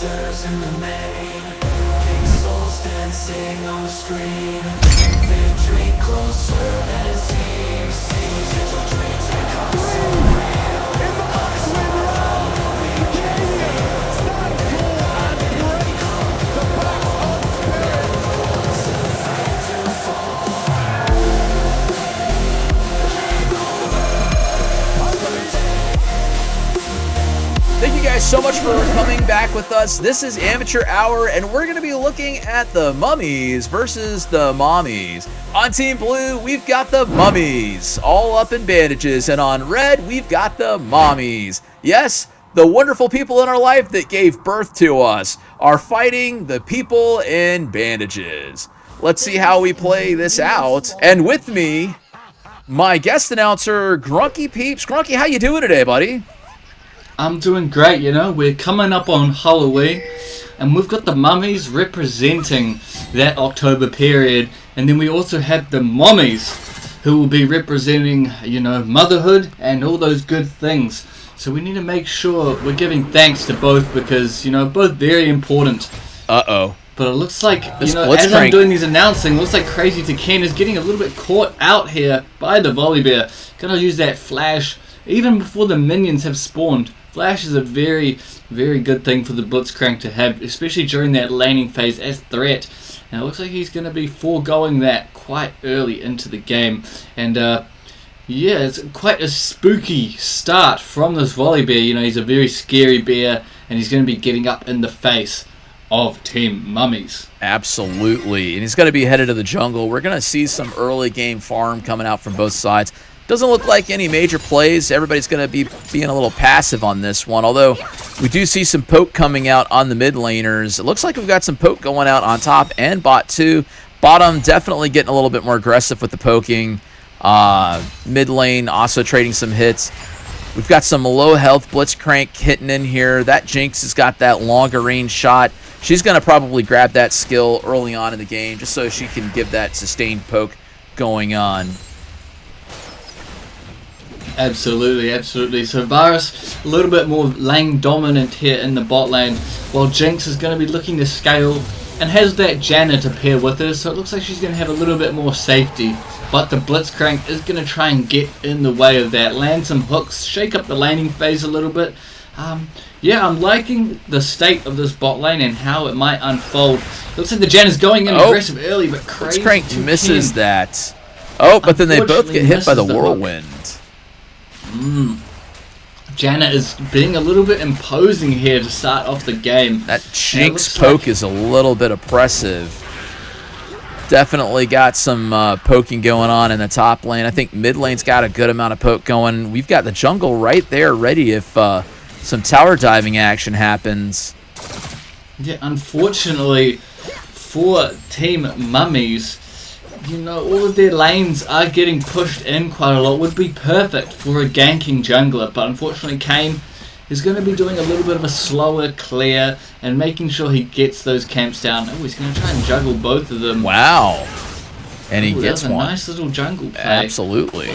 monsters in the main. Big souls dancing on the screen. Victory closer than it seems. Seems that your dreams become so real. Eyes on the world, we can feel. Thank you guys so much for coming back with us. This is Amateur Hour, and we're going to be looking at the Mummies versus the Mommies. On Team Blue, we've got the Mummies, all up in bandages, and on Red, we've got the Mommies. Yes, the wonderful people in our life that gave birth to us are fighting the people in bandages. Let's see how we play this out. And with me, my guest announcer, Grunky Peeps. Grunky, how you doing today, buddy? I'm doing great, you know. We're coming up on Halloween, and we've got the Mummies representing that October period, and then we also have the Mommies, who will be representing, you know, motherhood and all those good things. So we need to make sure we're giving thanks to both because, you know, both very important. Uh-oh. But it looks like, This you know, as Blitzcrank. I'm doing these announcing, it looks like Crazy to Ken is getting a little bit caught out here by the Volibear. Gonna use that flash even before the minions have spawned. Flash is a very, very good thing for the Blitzcrank to have, especially during that laning phase as threat. And it looks like he's going to be foregoing that quite early into the game. And yeah, it's quite a spooky start from this Volibear. You know, he's a very scary bear, and he's going to be getting up in the face of Team Mummies. Absolutely. And he's going to be headed to the jungle. We're going to see some early game farm coming out from both sides. Doesn't look like any major plays. Everybody's going to be being a little passive on this one, although we do see some poke coming out on the mid laners. It looks like we've got some poke going out on top and bot too. Bottom definitely getting a little bit more aggressive with the poking. Mid lane also trading some hits. We've got some low health Blitzcrank hitting in here. That Jinx has got that longer range shot. She's going to probably grab that skill early on in the game just so she can give that sustained poke going on. Absolutely, absolutely. So Varus a little bit more lane dominant here in the bot lane, while Jinx is going to be looking to scale and has that Janna to pair with her, so it looks like she's going to have a little bit more safety. But the Blitzcrank is going to try and get in the way of that, land some hooks, shake up the laning phase a little bit. Yeah, I'm liking the state of this bot lane and how it might unfold. Looks like the Janna's going in aggressive early, but Crazy Blitzcrank misses that. Oh, but then they both get hit by the whirlwind. Janna is being a little bit imposing here to start off the game. That Jinx poke is a little bit oppressive. Definitely got some poking going on in the top lane. I think mid lane's got a good amount of poke going. We've got the jungle right there ready if some tower diving action happens. Yeah, unfortunately for Team Mummies, you know, all of their lanes are getting pushed in quite a lot. Would be perfect for a ganking jungler, but unfortunately Kane is going to be doing a little bit of a slower clear and making sure he gets those camps down. Oh, he's going to try and juggle both of them. Wow. And he gets one. one. Nice little jungle play. Absolutely.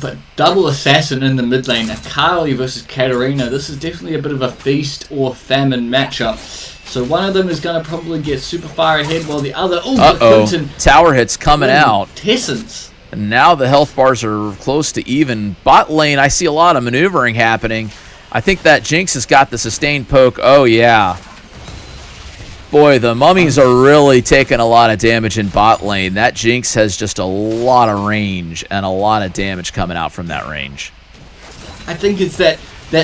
But double assassin in the mid lane, Akali versus Katarina. This is definitely a bit of a feast or famine matchup. So one of them is going to probably get super far ahead while the other... Uh-oh. Tower hits coming out. Tessence. And now the health bars are close to even. Bot lane, I see a lot of maneuvering happening. I think that Jinx has got the sustained poke. Oh, yeah. Boy, the Mummies are really taking a lot of damage in bot lane. That Jinx has just a lot of range and a lot of damage coming out from that range. I think it's that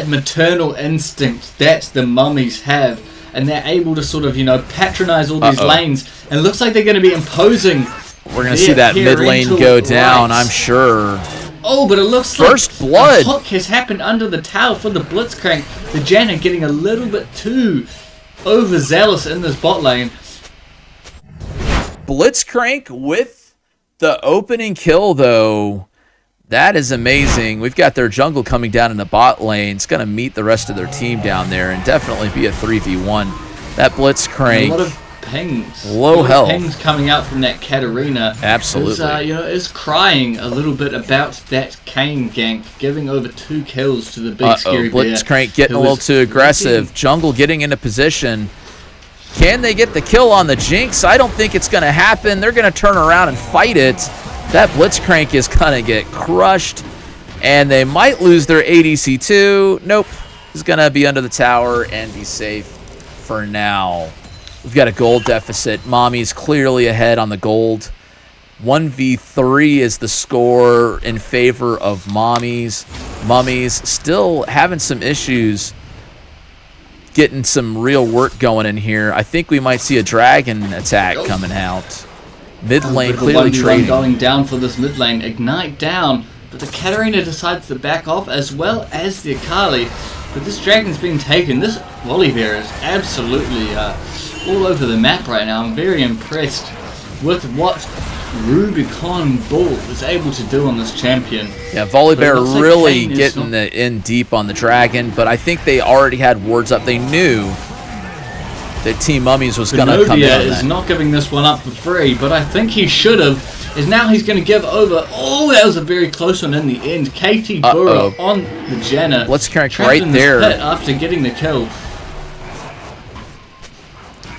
maternal instinct that the Mummies have. And they're able to sort of, you know, patronize all these lanes. And it looks like they're going to be imposing. We're going to see that mid lane go down, I'm sure. Oh, but it looks First blood. A hook has happened under the tower for the Blitzcrank. The Janna getting a little bit too overzealous in this bot lane. Blitzcrank with the opening kill, though. That is amazing. We've got their jungle coming down in the bot lane. It's going to meet the rest of their team down there and definitely be a 3v1. That Blitzcrank. A lot of pings. Low health. Pings coming out from that Katarina. Absolutely. Is crying a little bit about that Kane gank, giving over 2 kills to the big scary bear. Blitzcrank getting a little too aggressive. Jungle getting into position. Can they get the kill on the Jinx? I don't think it's going to happen. They're going to turn around and fight it. That Blitzcrank is going to get crushed. And they might lose their ADC too. Nope. He's going to be under the tower and be safe for now. We've got a gold deficit. Mommies clearly ahead on the gold. 1v3 is the score in favor of Mommies. Mummies still having some issues getting some real work going in here. I think we might see a dragon attack coming out. Mid lane clearly trading. Going down for this mid lane. Ignite down, but the Katarina decides to back off as well as the Akali. But this dragon's being taken. This Volibear is absolutely all over the map right now. I'm very impressed with what Rubicon Bull is able to do on this champion. Yeah, Volibear really getting in deep on the dragon, but I think they already had wards up. They knew that Team Mummies was going to come in on that. Is not giving this one up for free, but I think he should have. Is now he's going to give over. Oh, that was a very close one in the end. KT Burrow on the Janna. Blitzcrank right there. After getting the kill.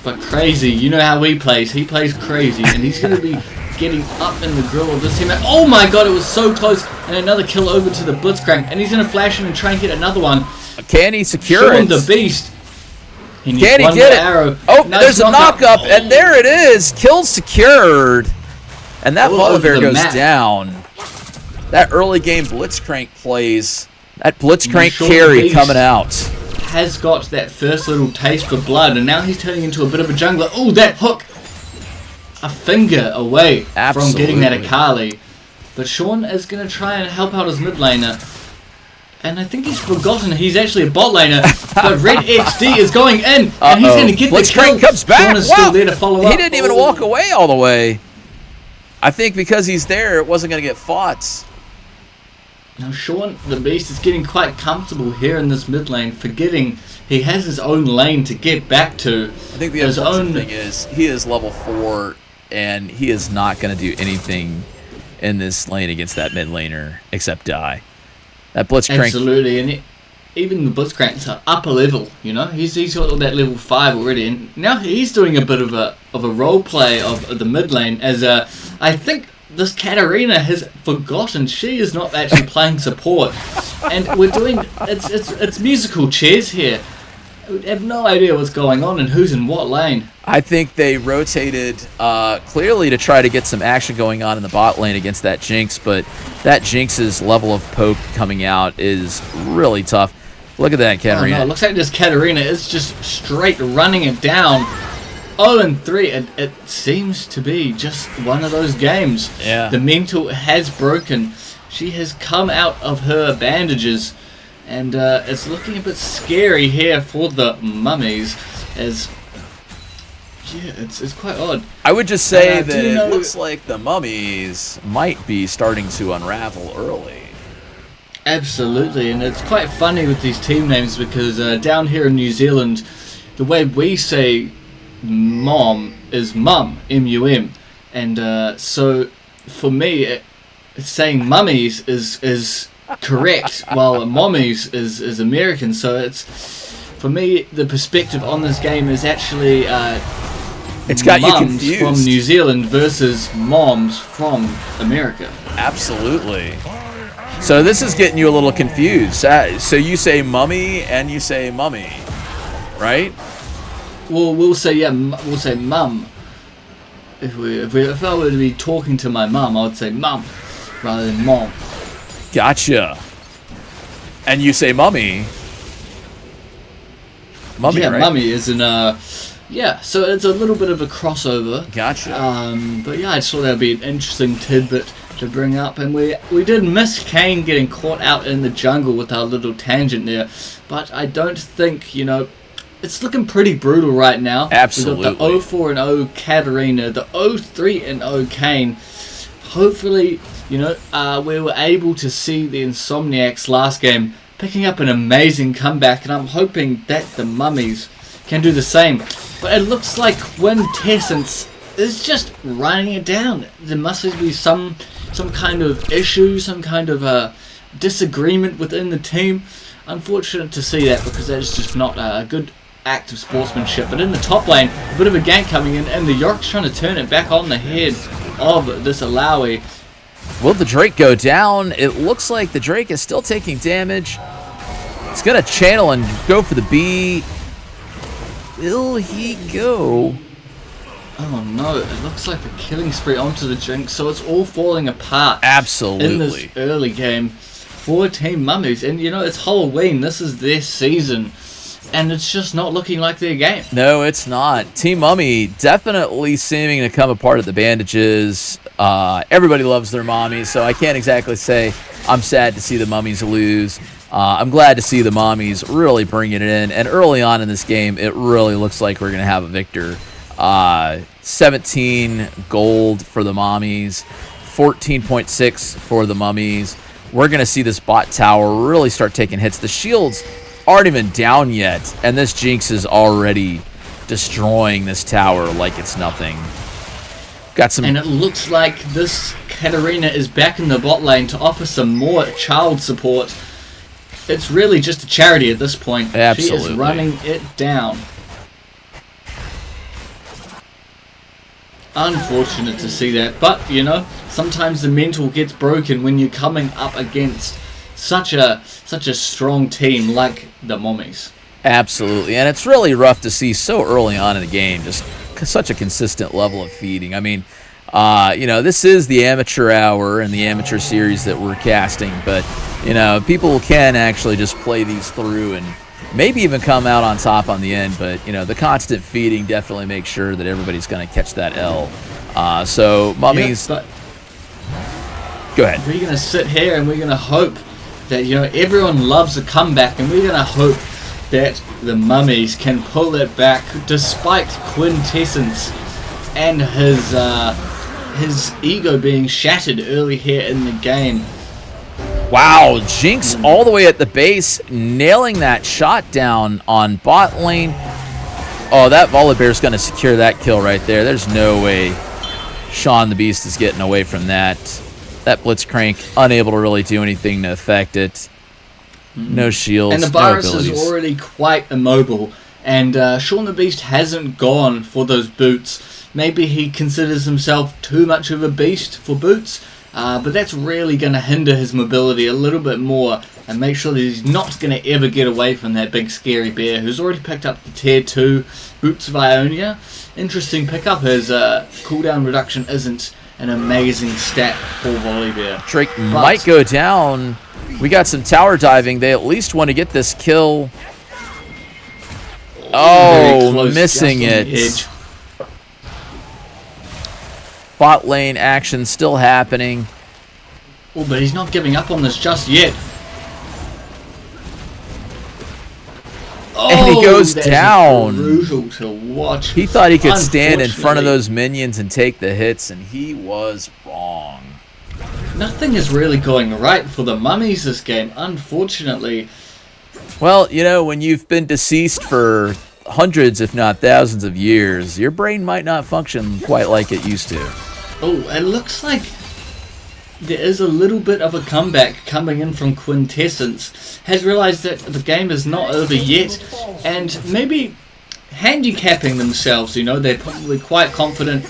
But crazy, you know how he plays. He plays crazy, and he's going to be getting up in the grill of this team. Oh my god, it was so close. And another kill over to the Blitzcrank. And he's going to flash in and try and get another one. Can he secure it? the beast. Can he get it? Arrow. Oh, there's a knock-up, and there it is. Kill secured. And that Volibear goes down. That early game Blitzcrank plays. That Blitzcrank carry coming out. Has got that first little taste for blood, and now he's turning into a bit of a jungler. Oh, that hook! A finger away from getting that Akali. But Sean is going to try and help out his mid laner. And I think he's forgotten he's actually a bot laner. But Red XD is going in, and he's going to get the kill. Blitzcrank comes back. Sean is still there to follow up. He didn't even walk away all the way. I think because he's there, it wasn't going to get fought. Now Sean, the Beast, is getting quite comfortable here in this mid lane, forgetting he has his own lane to get back to. I think the unfortunate thing is he is level 4, and he is not going to do anything in this lane against that mid laner except die. That Blitzcrank. Absolutely, and even the Blitzcrank's are up a level. You know, he's got that level 5 already, and now he's doing a bit of a role play of the mid lane as I think this Katarina has forgotten she is not actually playing support, and we're doing it's musical chairs here. We have no idea what's going on and who's in what lane. I think they rotated clearly to try to get some action going on in the bot lane against that Jinx, but that Jinx's level of poke coming out is really tough. Look at that Katarina. Oh no, it looks like this Katarina is just straight running it down. 0-3, it seems to be just one of those games. Yeah. The mental has broken. She has come out of her bandages, and it's looking a bit scary here for the Mummies. As yeah, it's quite odd. I would just say that it looks like the Mummies might be starting to unravel early. Absolutely, and it's quite funny with these team names because down here in New Zealand, the way we say mom is mum, M-U-M, and so for me, saying mummies is correct, while mommies is American. So it's, for me, the perspective on this game is actually it's got you confused from New Zealand versus moms from America. Absolutely. So this is getting you a little confused. So you say mummy and you say mummy, right? Well, we'll say mum. If I were to be talking to my mum, I would say mum rather than mom. Gotcha. And you say mummy. Mummy, yeah, right? mummy is an yeah. So it's a little bit of a crossover. Gotcha. But yeah, I just thought that'd be an interesting tidbit to bring up, and we did miss Kane getting caught out in the jungle with our little tangent there, but I don't think, you know, it's looking pretty brutal right now. Absolutely. We've got the 0-4-0 Katarina, the 0-3-0 Kane. Hopefully, you know, we were able to see the Insomniacs last game picking up an amazing comeback, and I'm hoping that the Mummies can do the same. But it looks like Quintessence is just running it down. There must be some kind of issue, some kind of disagreement within the team. Unfortunate to see that, because that is just not a good act of sportsmanship. But in the top lane, a bit of a gank coming in, and the York's trying to turn it back on the head of this Alawi. Will the Drake go down? It looks like the Drake is still taking damage. It's going to channel and go for the B. Will he go? Oh no, it looks like a killing spree onto the Jinx, so it's all falling apart. Absolutely. In this early game for Team Mummies. And you know, it's Halloween, this is their season, and it's just not looking like their game. No, it's not. Team Mummy definitely seeming to come apart at the bandages. Everybody loves their Mommies, so I can't exactly say I'm sad to see the Mummies lose. I'm glad to see the Mommies really bringing it in, and early on in this game, it really looks like we're going to have a victor. 17 gold for the Mommies, 14.6 for the Mummies. We're going to see this bot tower really start taking hits. The shields aren't even down yet, and this Jinx is already destroying this tower like it's nothing. Got some. And it looks like this Katarina is back in the bot lane to offer some more child support. It's really just a charity at this point. Absolutely. She is running it down. Unfortunate to see that, but you know, sometimes the mental gets broken when you're coming up against such a strong team like the Mommies. Absolutely, and it's really rough to see so early on in the game just such a consistent level of feeding. I mean, you know, this is the amateur hour and the amateur series that we're casting, but you know, people can actually just play these through and maybe even come out on top on the end. But you know, the constant feeding definitely makes sure that everybody's going to catch that L. So Mummies, yeah, go ahead. We're going to sit here and we're going to hope that, you know, everyone loves a comeback, and we're going to hope that the Mummies can pull it back despite Quintessence and his ego being shattered early here in the game. Wow, Jinx all the way at the base, nailing that shot down on bot lane. Oh, that Volibear's going to secure that kill right there. There's no way Sean the Beast is getting away from that. That Blitzcrank unable to really do anything to affect it. No shields, and the Virus is already quite immobile, and Sean the Beast hasn't gone for those boots. Maybe he considers himself too much of a beast for boots, but that's really going to hinder his mobility a little bit more and make sure that he's not going to ever get away from that big scary bear who's already picked up the tier 2 Boots of Ionia. Interesting pickup. His cooldown reduction isn't an amazing stat for Volibear. Drake might go down. We got some tower diving. They at least want to get this kill. Oh, close, missing it. Bot lane action still happening. Oh, but he's not giving up on this just yet. And he goes down. Brutal to watch. He thought he could stand in front of those minions and take the hits, and he was wrong. Nothing is really going right for the Mummies this game, unfortunately. Well, you know, when you've been deceased for hundreds, if not thousands of years, your brain might not function quite like it used to. Oh, it looks like there is a little bit of a comeback coming in from Quintessence. Has realized that the game is not over yet, and maybe handicapping themselves. You know, they're probably quite confident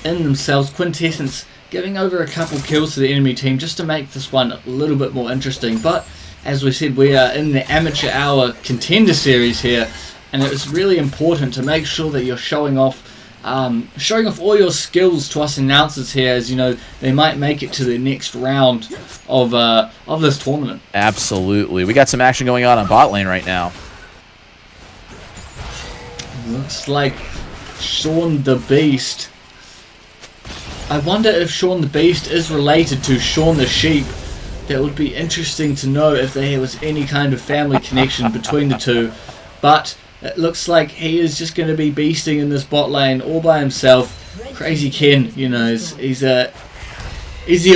in themselves. Quintessence giving over a couple kills to the enemy team just to make this one a little bit more interesting. But as we said, we are in the amateur hour contender series here, and it's really important to make sure that you're showing off all your skills to us announcers here, as you know, they might make it to the next round of this tournament. Absolutely. We got some action going on bot lane right now. Looks like Sean the Beast. I wonder if Sean the Beast is related to Sean the Sheep. That would be interesting to know if there was any kind of family connection between the two. But it looks like he is just going to be beasting in this bot lane all by himself. Crazy Ken, you know, he's the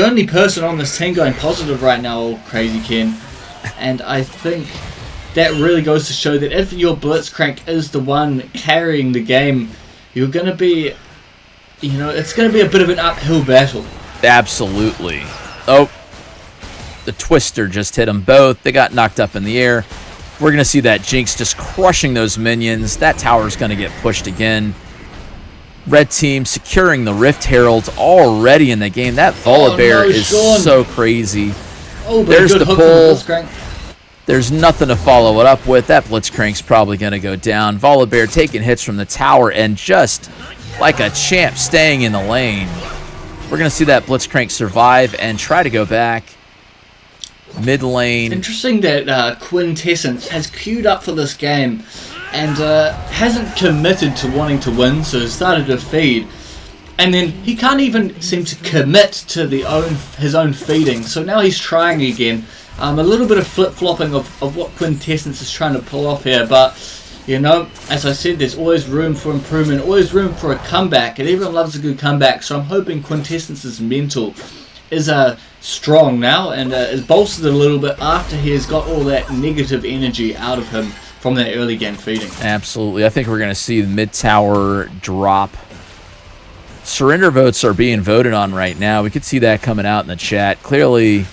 only person on this team going positive right now, old Crazy Ken. And I think that really goes to show that if your Blitzcrank is the one carrying the game, you're going to be, it's going to be a bit of an uphill battle. Absolutely. Oh, the Twister just hit them both. They got knocked up in the air. We're going to see that Jinx just crushing those minions. That tower's going to get pushed again. Red team securing the Rift Heralds already in the game. That Volibear is so crazy. Oh, there's the pull. There's nothing to follow it up with. That Blitzcrank's probably going to go down. Volibear taking hits from the tower and just like a champ staying in the lane. We're going to see that Blitzcrank survive and try to go back. Mid lane. It's interesting that Quintessence has queued up for this game and hasn't committed to wanting to win, so started to feed. And then he can't even seem to commit to his own feeding, so now he's trying again. A little bit of flip-flopping of what Quintessence is trying to pull off here, but, as I said, there's always room for improvement, always room for a comeback, and everyone loves a good comeback, so I'm hoping Quintessence's mental is strong now, and is bolstered a little bit after he has got all that negative energy out of him from that early game feeding. Absolutely. I think we're going to see the mid-tower drop. Surrender votes are being voted on right now. We could see that coming out in the chat. Clearly,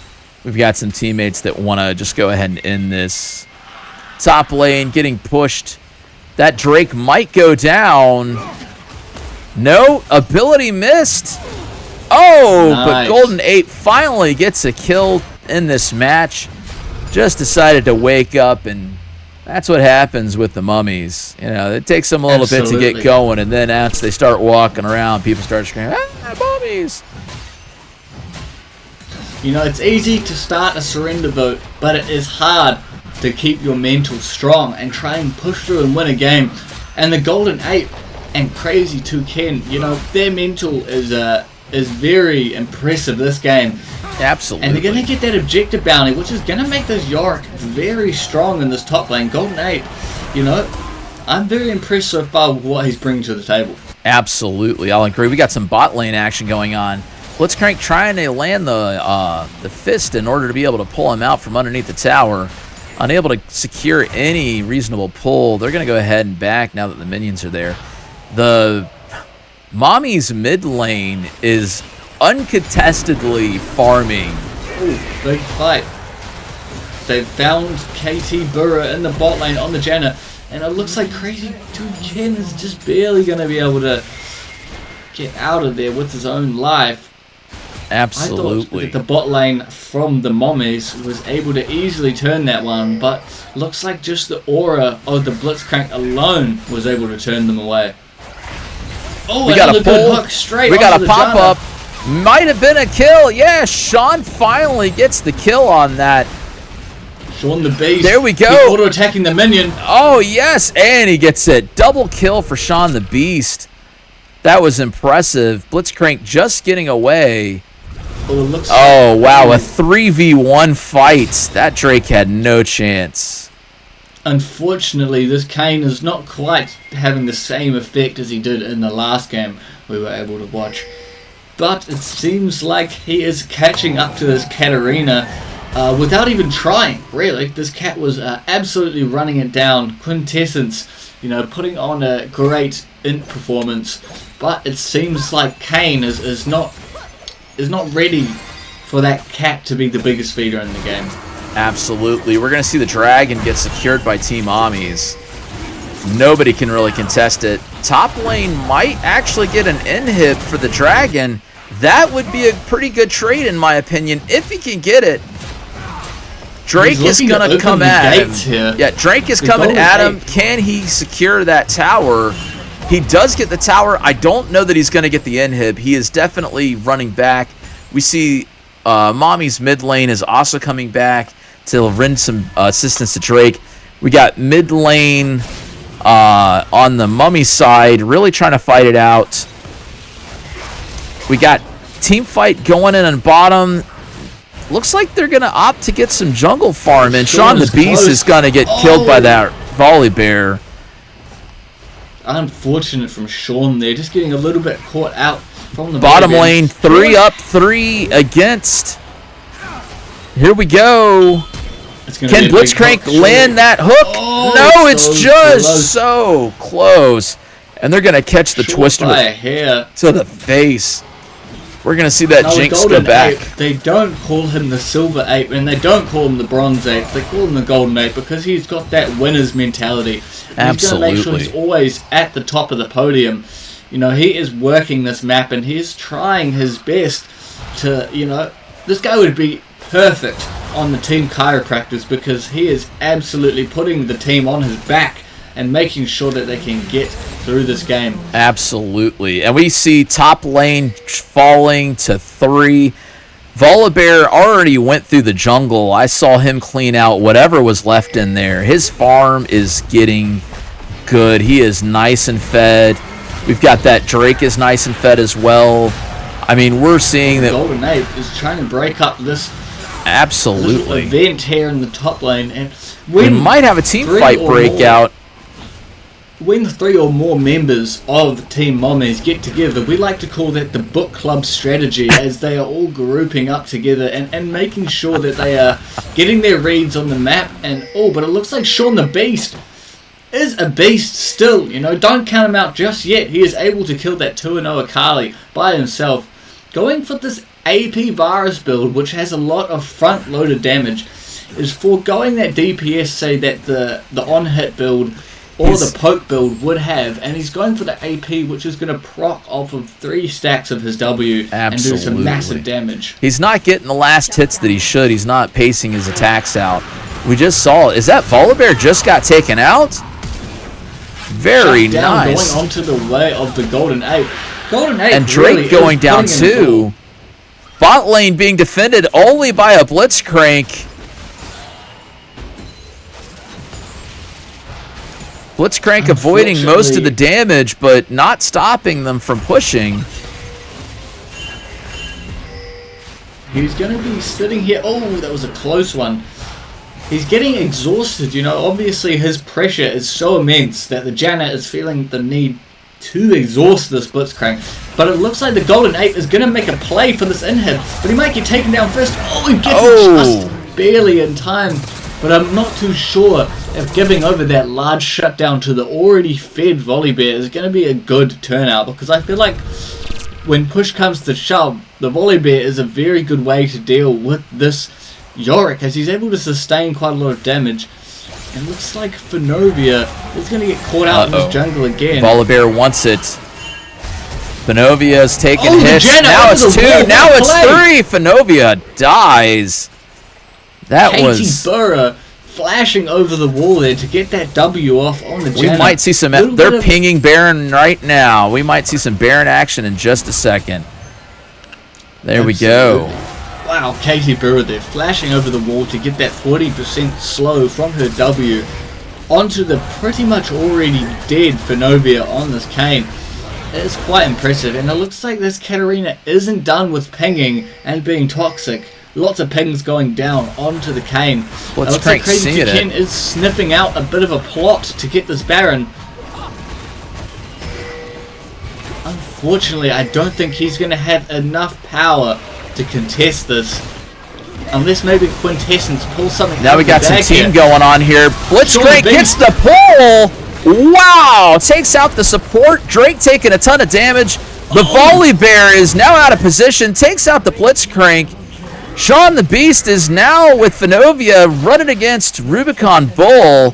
we've got some teammates that want to just go ahead and end this. Top lane getting pushed. That Drake might go down. No, ability missed. Oh, nice. But Golden Ape finally gets a kill in this match. Just decided to wake up, and that's what happens with the Mummies. It takes them a little bit to get going, and then once they start walking around, people start screaming, Mummies! It's easy to start a surrender vote, but it is hard to keep your mental strong and try and push through and win a game. And the Golden Ape and Crazy Toucan, their mental is very impressive this game. Absolutely. And they're going to get that objective bounty, which is going to make this Yorick very strong in this top lane. Golden Ape, I'm very impressed so far with what he's bringing to the table. Absolutely, I'll agree. We got some bot lane action going on. Blitzcrank trying to land the fist in order to be able to pull him out from underneath the tower. Unable to secure any reasonable pull. They're going to go ahead and back now that the minions are there. The Mommies mid lane is uncontestedly farming. Ooh, big fight. They've found KT Burra in the bot lane on the Janna, and it looks like Crazy Toucan is just barely going to be able to get out of there with his own life. Absolutely. I thought that the bot lane from the Mommies was able to easily turn that one, but looks like just the aura of the Blitzcrank alone was able to turn them away. Oh, we got a pull. Hook straight. We got a pop up. Might have been a kill. Yeah, Sean finally gets the kill on that. Sean the Beast. There we go. Auto attacking the minion. Oh yes, and he gets it. Double kill for Sean the Beast. That was impressive. Blitzcrank just getting away. Oh wow, a 3v1 fight. That Drake had no chance. Unfortunately, this Kayn is not quite having the same effect as he did in the last game we were able to watch. But it seems like he is catching up to this Katarina without even trying, really. This cat was absolutely running it down. Quintessence, putting on a great int performance. But it seems like Kayn is not ready for that cat to be the biggest feeder in the game. Absolutely. We're going to see the dragon get secured by Team Mommies. Nobody can really contest it. Top lane might actually get an inhib for the dragon. That would be a pretty good trade in my opinion, if he can get it. Drake is going to come at him. Here. Yeah, Drake is coming at him. Can he secure that tower? He does get the tower. I don't know that he's going to get the inhib. He is definitely running back. We see Mommy's mid lane is also coming back to render some assistance to Drake. We got mid lane on the Mummy side really trying to fight it out. We got team fight going in on bottom. Looks like they're going to opt to get some jungle farm, and Sean the Beast is going to get killed by that Volibear. Unfortunate from Sean there, just getting a little bit caught out from the bottom lane. 3 up, 3 against. Here we go. It's gonna Can be a big Blitzcrank hook, surely. land that hook? Oh, No, it's so just close. so close. And they're going to catch the Short Twister by a hair. to the face. We're going to see that Now, the Jinx Golden go back. Ape, they don't call him the Silver Ape, and they don't call him the Bronze Ape. They call him the Golden Ape because he's got that winner's mentality. And he's going to make sure he's always at the top of the podium. You know, he is working this map, and he's trying his best to, you know, this guy would be perfect on the team chiropractors because he is absolutely putting the team on his back and making sure that they can get through this game. Absolutely. And we see top lane falling to 3. Volibear already went through the jungle. I saw him clean out whatever was left in there. His farm is getting good. He is nice and fed. We've got that Drake is nice and fed as well. I mean, we're seeing that. Golden Ape is trying to break up this Absolutely. little event here in the top lane, and We might have a team fight breakout. When 3 or more members of Team Mommies get together, we like to call that the book club strategy, as they are all grouping up together and making sure that they are getting their reads on the map. And but it looks like Sean the Beast is a beast still. You know, don't count him out just yet. He is able to kill that 2-0 Akali by himself, going for this AP virus build, which has a lot of front-loaded damage, is foregoing that DPS, say that the on-hit build or the poke build would have, and he's going for the AP, which is going to proc off of 3 stacks of his W and do some massive damage. He's not getting the last hits that he should. He's not pacing his attacks out. We just saw it. Is that Volibear just got taken out? Very nice. Going onto the way of the Golden Ape. Golden Ape and Drake really going down putting in too. Bot lane being defended only by a Blitzcrank. Blitzcrank avoiding most of the damage, but not stopping them from pushing. He's going to be sitting here. Oh, that was a close one. He's getting exhausted, you know. Obviously, his pressure is so immense that the Janna is feeling the need to exhaust this Blitzcrank. But it looks like the Golden Ape is going to make a play for this inhib, but he might get taken down first. Oh, he gets it just barely in time. But I'm not too sure if giving over that large shutdown to the already fed Volibear is going to be a good turnout, because I feel like when push comes to shove, the Volibear is a very good way to deal with this Yorick, as he's able to sustain quite a lot of damage. And looks like Fenovia is going to get caught out in this jungle again. Volibear wants it. Fenovia's taking hits. Jenna, now it's 2. Now it's play. 3. Fenovia dies. That Katie was. Burra flashing over the wall there to get that W off on the Jenna. We might see some. They're pinging Baron right now. We might see some Baron action in just a second. There we go. Wow, Katie Burra there flashing over the wall to get that 40% slow from her W onto the pretty much already dead Fenovia on this Kayn. It is quite impressive, and it looks like this Katarina isn't done with pinging and being toxic. Lots of pings going down onto the Kayn. What's looks like Crazy seeing Ken is sniffing out a bit of a plot to get this Baron. Unfortunately, I don't think he's going to have enough power to contest this. Unless maybe Quintessence pulls something Now out we got the some bag team here. going on here. Blitzcrank gets the pull. Wow! Takes out the support. Drake taking a ton of damage. The Volibear is now out of position. Takes out the Blitzcrank. Sean the Beast is now with Fenovia running against Rubicon Bull.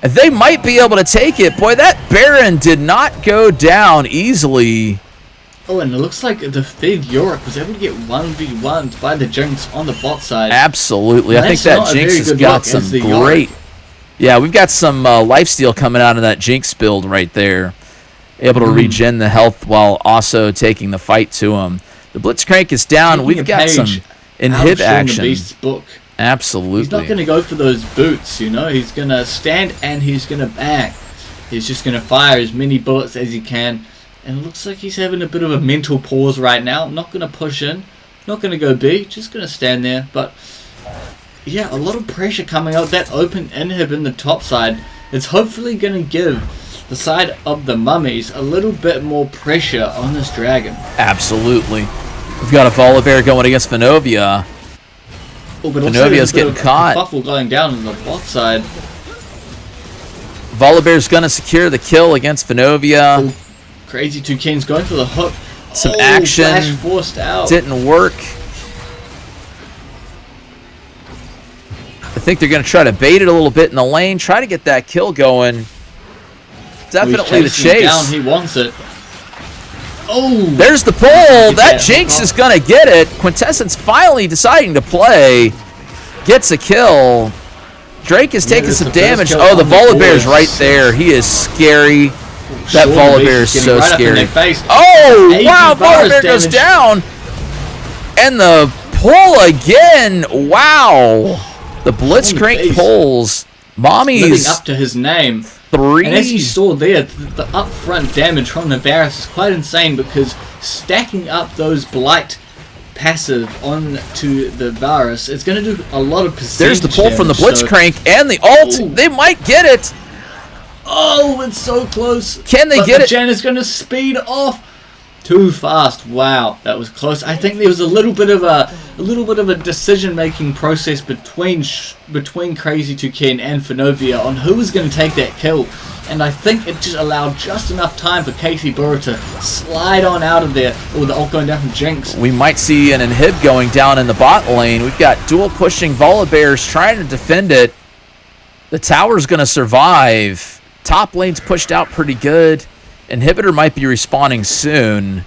They might be able to take it. Boy, that Baron did not go down easily. Oh, and it looks like the fed Yorick was able to get 1v1'd by the Jinx on the bot side. Absolutely. And I think that Jinx has got some great... Yorick. Yeah, we've got some lifesteal coming out of that Jinx build right there. Able to regen the health while also taking the fight to him. The Blitzcrank is down. We've got some inhib action. The Beast's book. Absolutely. He's not going to go for those boots, you know. He's going to stand and he's going to bang. He's just going to fire as many bullets as he can. And it looks like he's having a bit of a mental pause right now. Not going to push in. Not going to go B. Just going to stand there. But yeah, a lot of pressure coming out. That open inhib in the top side. It's hopefully going to give the side of the Mummies a little bit more pressure on this dragon. Absolutely. We've got a Volibear going against Fenovia. Oh, but Fenovia's getting caught. Buffle going down on the bot side. Volibear's going to secure the kill against Fenovia. Oh, Crazy Toucan's going for the hook. Some action. Flash forced out. Didn't work. I think they're going to try to bait it a little bit in the lane. Try to get that kill going. Definitely the chase. Down. He wants it. Oh! There's the pull. That Jinx is going to get it. Quintessence finally deciding to play. Gets a kill. Drake is taking some damage. Oh, the Volibear's right there. He is scary. That Volibear is so scary. Oh, wow. Volibear goes down. And the pull again. Wow. The Blitzcrank pulls. Mommies. Living up to his name. 3. And as you saw there, the upfront damage from the Varus is quite insane because stacking up those Blight passive onto the Varus, it's going to do a lot of percentage. There's the pull from the Blitzcrank and the ult. Ooh. They might get it. Oh, it's so close. Can they get it? Jen is going to speed off too fast. Wow, that was close. I think there was a little bit of a decision-making process between Crazy Toucan and Fenovia on who was going to take that kill, and I think it just allowed just enough time for Casey Burrow to slide on out of there. Oh, the ult going down from Jinx. We might see an inhib going down in the bot lane. We've got dual pushing Volibears trying to defend it. The tower's going to survive. Top lane's pushed out pretty good. Inhibitor might be respawning soon.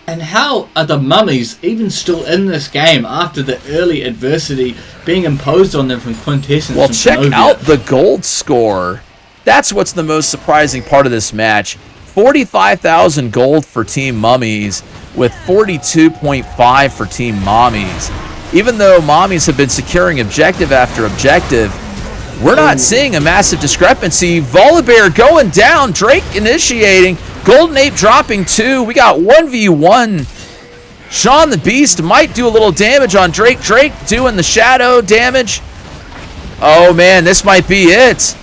And how are the Mummies even still in this game after the early adversity being imposed on them from Quintessence? Well, check out the gold score. That's what's the most surprising part of this match. 45,000 gold for Team Mummies with 42.5 for Team Mommies. Even though Mommies have been securing objective after objective, we're not seeing a massive discrepancy. Volibear going down. Drake initiating. Golden Ape dropping 2. We got 1v1. Sean the Beast might do a little damage on Drake. Drake doing the shadow damage. Oh, man, this might be it.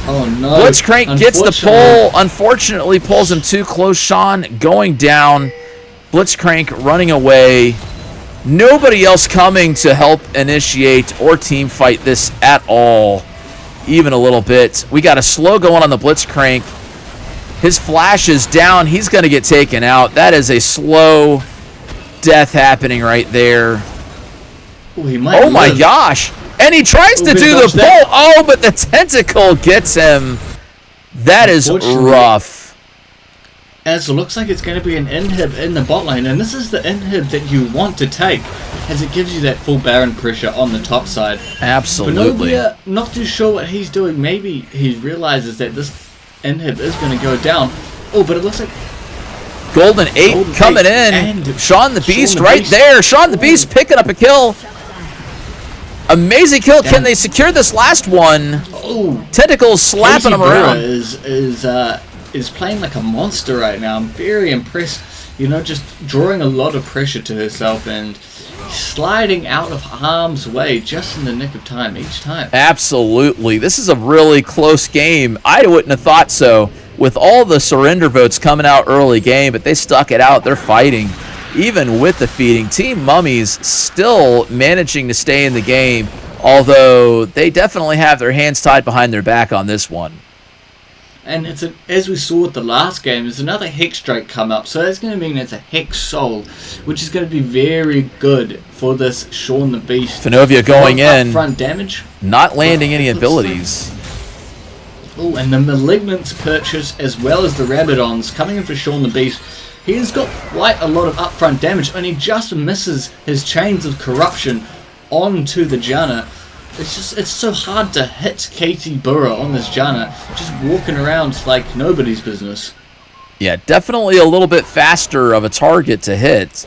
Oh, no. Blitzcrank gets the pull. Unfortunately, pulls him too close. Sean going down. Blitzcrank running away. Nobody else coming to help initiate or team fight this at all, even a little bit. We got a slow going on the Blitzcrank. His flash is down. He's going to get taken out. That is a slow death happening right there. Oh my gosh. And he tries to do the pull. Oh, but the tentacle gets him. That is rough. As it looks like it's going to be an inhib in the bot lane, and this is the inhib that you want to take, as it gives you that full Baron pressure on the top side. Absolutely. Fenovia, not too sure what he's doing. Maybe he realizes that this inhib is going to go down. Oh, but it looks like Golden Ape coming in. Sean the Beast right there. Sean the Beast picking up a kill. Amazing kill. Can they secure this last one? Oh, Tentacles slapping him around. Is playing like a monster right now. I'm very impressed. You know, just drawing a lot of pressure to herself and sliding out of harm's way just in the nick of time each time. Absolutely. This is a really close game. I wouldn't have thought so with all the surrender votes coming out early game, but they stuck it out. They're fighting. Even with the feeding, Team Mummies still managing to stay in the game, although they definitely have their hands tied behind their back on this one. And as we saw with the last game, there's another Hex Drake come up. So that's going to mean it's a Hex Soul, which is going to be very good for this Sean the Beast. Fenovia going in. Front damage. Not landing any abilities. Oh, and the Malignant's purchase as well as the Rabadons coming in for Sean the Beast. He has got quite a lot of upfront damage, and he just misses his Chains of Corruption onto the Janna. It's so hard to hit Katie Burrow on this Janna, just walking around like nobody's business. Yeah, definitely a little bit faster of a target to hit.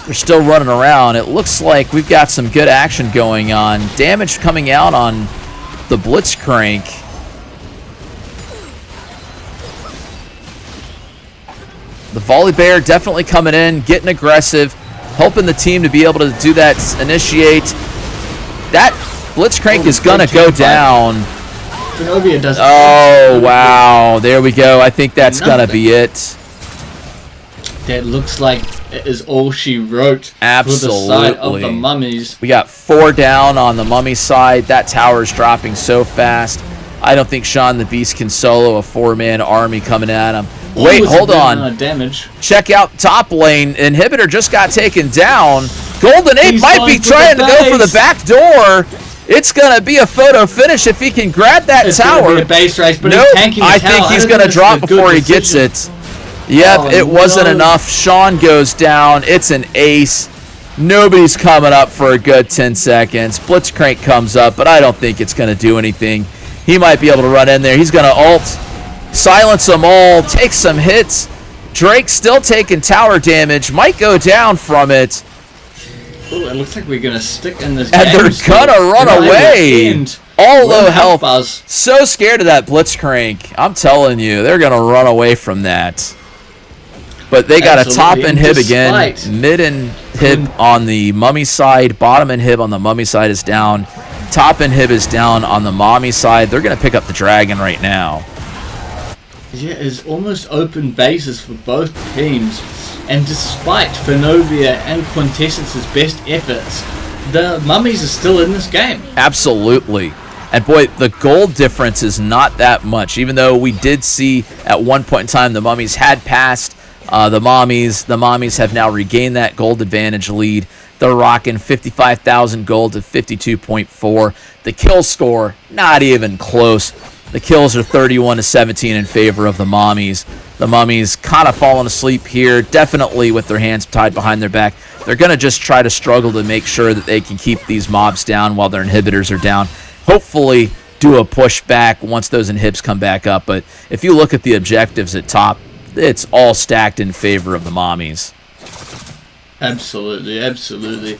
They're still running around. It looks like we've got some good action going on. Damage coming out on the Blitzcrank. The Volibear definitely coming in, getting aggressive, helping the team to be able to do that initiate. That Blitzcrank is going to go down. Fenovia does. Oh, wow. There we go. I think that's going to be it. That looks like it is all she wrote. Absolutely. For the side of the Mummies. We got 4 down on the Mummy side. That tower's dropping so fast. I don't think Sean the Beast can solo a 4-man army coming at him. Wait, hold on. Damage. Check out top lane. Inhibitor just got taken down. Golden Ape might be trying to go for the back door. It's going to be a photo finish if he can grab that tower. Gonna be a base race, but nope, he's tanking I the tower. think he's going to drop before he gets it. Yep, it wasn't enough. Sean goes down. It's an ace. Nobody's coming up for a good 10 seconds. Blitzcrank comes up, but I don't think it's going to do anything. He might be able to run in there. He's going to ult, silence them all, take some hits. Drake still taking tower damage. Might go down from it. Ooh, it looks like we're going to stick in this and game. They're going to run away. All low health. Buzz. So scared of that Blitzcrank. I'm telling you, they're going to run away from that. But they got a top inhib again. Mid inhib on the Mummy side. Bottom inhib on the Mummy side is down. Top inhib is down on the Mommy side. They're going to pick up the dragon right now. Yeah, it's almost open bases for both teams. And despite Fenovia and Quintessence's best efforts, the Mummies are still in this game. Absolutely. And boy, the gold difference is not that much. Even though we did see at one point in time the Mummies had passed the Mommies. The Mommies have now regained that gold advantage lead. They're rocking 55,000 gold to 52.4. The kill score, not even close. The kills are 31-17 in favor of the Mommies. The Mummies kind of falling asleep here, definitely with their hands tied behind their back. They're going to just try to struggle to make sure that they can keep these mobs down while their inhibitors are down. Hopefully do a push back once those inhibs come back up. But if you look at the objectives at top, it's all stacked in favor of the Mommies. Absolutely, absolutely.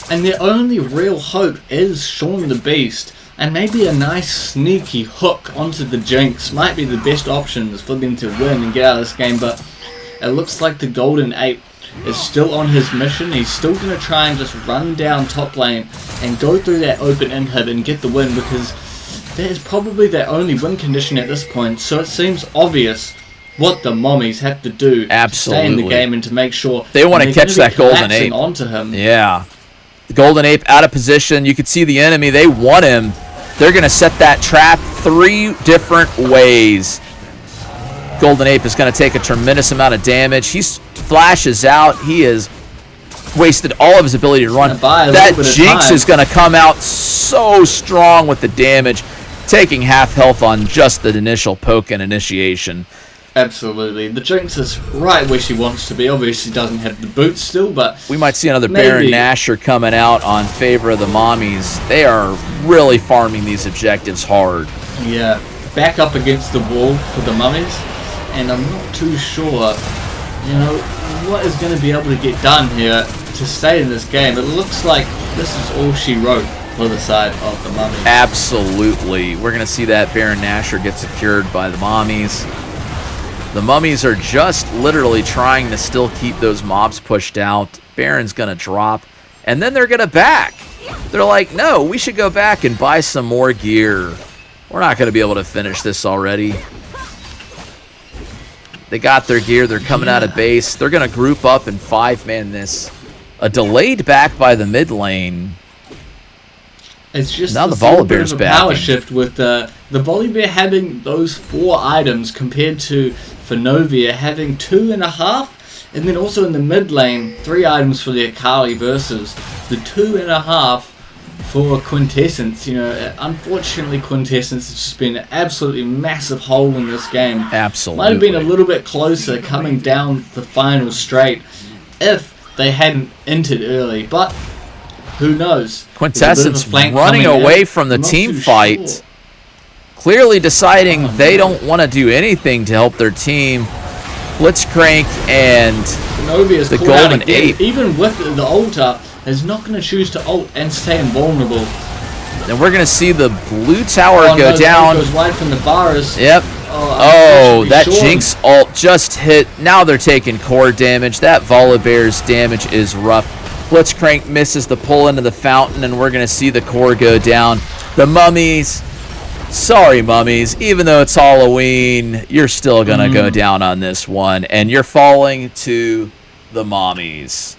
And their only real hope is Sean the Beast. And maybe a nice sneaky hook onto the Jinx might be the best options for them to win and get out of this game. But it looks like the Golden Ape is still on his mission. He's still going to try and just run down top lane and go through that open inhib and get the win, because that is probably their only win condition at this point. So it seems obvious what the Mommies have to do to stay in the game and to make sure they want to catch that Golden Ape onto him. Yeah, the Golden Ape out of position. You can see the enemy. They want him. They're going to set that trap 3 different ways. Golden Ape is going to take a tremendous amount of damage. He flashes out. He has wasted all of his ability to run. That Jinx is going to come out so strong with the damage, taking half health on just the initial poke and initiation. Absolutely. The Jinx is right where she wants to be. Obviously doesn't have the boots still, but we might see another Baron Nashor coming out on favor of the Mommies. They are really farming these objectives hard. Yeah, back up against the wall for the Mummies, and I'm not too sure, what is going to be able to get done here to stay in this game. It looks like this is all she wrote for the side of the Mummies. Absolutely. We're going to see that Baron Nashor get secured by the Mommies. The Mummies are just literally trying to still keep those mobs pushed out. Baron's going to drop, and then they're going to back. They're like, no, we should go back and buy some more gear. We're not going to be able to finish this already. They got their gear. They're coming out of base. They're going to group up and 5-man this. A delayed back by the mid lane. It's just now the Volibear's back. Power shift with the Volibear having those 4 items compared to Fenovia having 2.5, and then also in the mid lane 3 items for the Akali versus the 2.5 for Quintessence. Unfortunately Quintessence has just been an absolutely massive hole in this game. Absolutely. Might have been a little bit closer coming down the final straight if they hadn't entered early, but who knows? Quintessence running away from the team fight. Sure. Clearly deciding they don't want to do anything to help their team. Blitzcrank and the Golden Ape. Even with the ult up, is not going to choose to ult and stay invulnerable. And we're going to see the blue tower go down. Goes wide from the bars. Yep. Oh, that Jinx ult just hit. Now they're taking core damage. That Volibear's damage is rough. Blitzcrank misses the pull into the fountain, and we're going to see the core go down. The Mummies, sorry Mummies, even though it's Halloween, you're still going to go down on this one, and you're falling to the Mommies.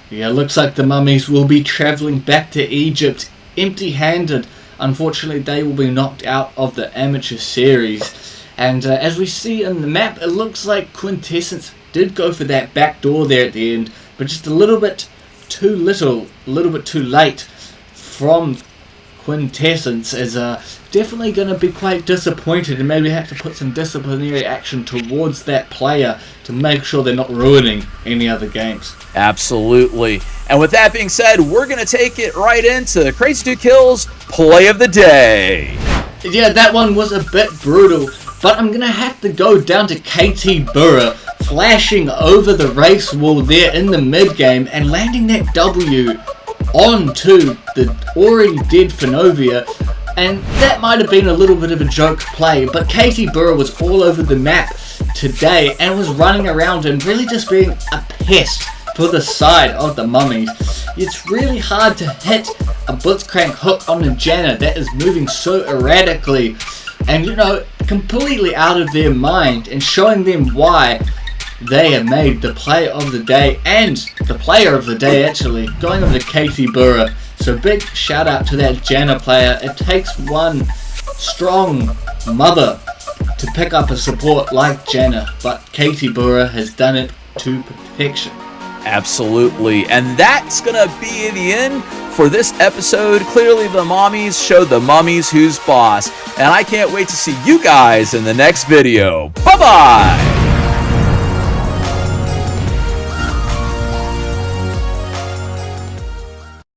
Yeah, looks like the Mummies will be travelling back to Egypt empty-handed. Unfortunately, they will be knocked out of the amateur series. And as we see in the map, it looks like Quintessence did go for that back door there at the end, but just a little bit too late from Quintessence is definitely going to be quite disappointed and maybe have to put some disciplinary action towards that player to make sure they're not ruining any other games. Absolutely. And with that being said, we're going to take it right into Crazy 2 Kills Play of the Day. Yeah, that one was a bit brutal, but I'm going to have to go down to KT Burra, flashing over the race wall there in the mid-game and landing that W onto the already dead Fenovia. And that might have been a little bit of a joke play, but KT Burra was all over the map today and was running around and really just being a pest for the side of the Mummies. It's really hard to hit a Blitzcrank hook on a Janna that is moving so erratically and, you know, completely out of their mind, and showing them why they have made the play of the day and the player of the day, actually, going over to KT Burra. So big shout out to that Janna player. It takes one strong mother to pick up a support like Janna, but KT Burra has done it to perfection. Absolutely. And that's going to be the end for this episode. Clearly the Mommies showed the Mummies who's boss. And I can't wait to see you guys in the next video. Bye-bye!